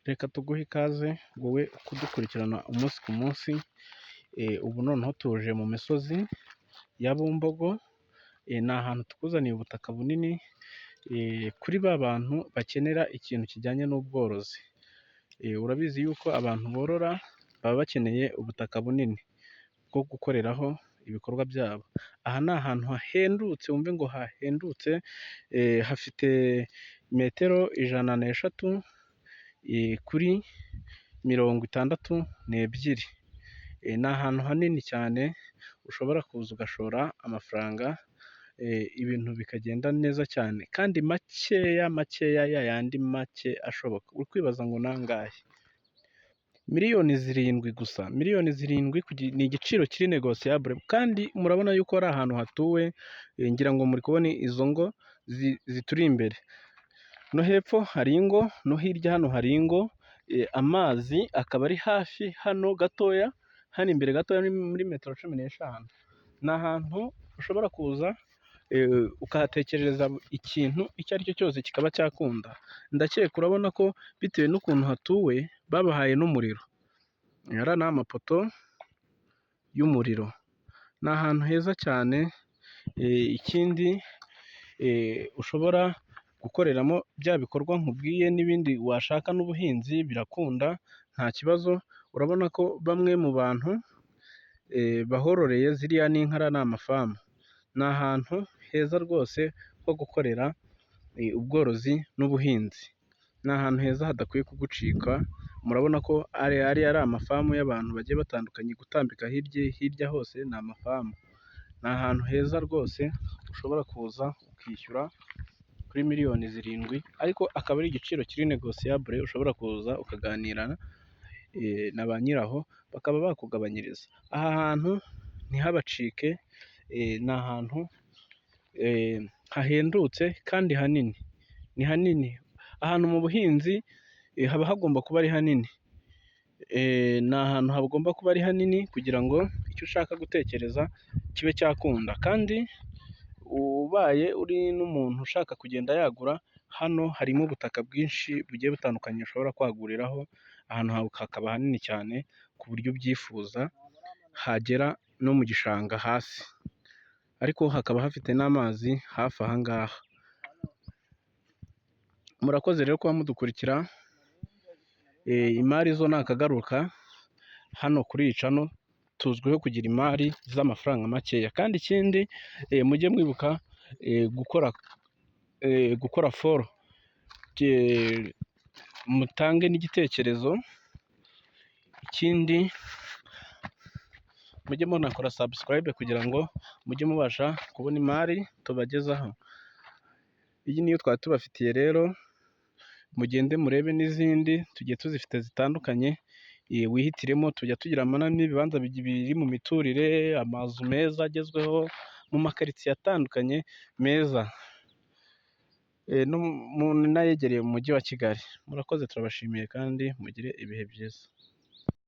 Reka tuguhe ikaze wowe kudukurikirana umunsi ku munsi, ubu noneho tuje mu misozi ya Bumbogo, ni ahantu tukuzaniye ubutaka bunini, kuri ba bantu bakenera ikintu kijyanye n'ubworozi. Urabizi yuko abantu borora baba bakeneye ubutaka bunini bwo gukoreraho ibikorwa byabo. Aha ni ahantu hahendutse, wumve ngo hahendutse, hafite metero 106 kuri 62. Ni ahantu hanini cyane ushobora kuza ugashora amafaranga, ibintu bikagenda neza cyane kandi makeya yayandi make ashoboka. Uri kwibaza ngo ni angahe? Miliyoni 7 gusa, miliyoni 7 ni igiciro kiri negosiyabule, kandi murabona yuko ari ahantu hatuwe. Ngira ngo muri kubona izo ngo zituri imbere, no hepfo hari ingo, no hirya hano hari ingo, amazi akaba ari hafi hano gatoya, hano imbere gatoya muri metero 15. Ni ahantu ushobora kuza ukahatekereza ikintu icyo ari cyo cyose kikaba cyakunda. Ndakeka urabona ko bitewe n'ukuntu hatuwe babahaye n'umuriro, aya ni amapoto y'umuriro. Ni ahantu heza cyane, ikindi ushobora gukoreramo bya bikorwa nkubwiye, n'ibindi washaka n'ubuhinzi birakunda nta kibazo. Urabona ko bamwe mu bantu bahororeye ziriya n'inka ni amafamu. Ni ahantu heza rwose ho gukorera ubworozi n'ubuhinzi. Ni ahantu heza hadakwiye kugucika. Murabona ko ari amafamu y'abantu bagiye batandukanye, gutambika hirya hose ni amafamu. Ni ahantu heza rwose ushobora kuza ukishyura kuri miliyoni 7, ariko akaba ari igiciro kiri negosiyabule. Ushobora kuza ukaganira na ba nyiraho bakaba bakugabanyiriza. Aha hantu ntihabacike, ni ahantu hahendutse kandi hanini, ni hanini. Ahantu mu buhinzi haba hagomba kuba ari hanini, ni ahantu hagomba kuba ari hanini kugira ngo icyo ushaka gutekereza kibe cyakunda. Kandi ubaye uri n'umuntu ushaka kugenda yagura, hano harimo ubutaka bwinshi bugiye butandukanye ushobora kwaguriraho. Ahantu hakaba hanini cyane ku buryo ubyifuza hagera no mu gishanga hasi, ariko hakaba hafite n'amazi hafi aha ngaha. Murakoze rero kuba mudukurikira. Imari zo ni akagaruka. Hano kuri iyi cano tuzwiho kugira imari z'amafaranga makeya, kandi ikindi mujye mwibuka gukora folo, mutange n'igitekerezo. Ikindi mujye munakora subscribe kugira ngo mujye mubasha kubona imari tubagezaho. Iyi niyo twari tubafitiye rero, mugende murebe n'izindi tugiye tuzifite zitandukanye. Wihitiremo, tujya tugira n'ibibanza biri mu miturire, amazu meza agezweho mu makaritsiye atandukanye meza, n'ayegereye mu mujyi wa Kigali. Murakoze, turabashimiye kandi mugire ibihe byiza.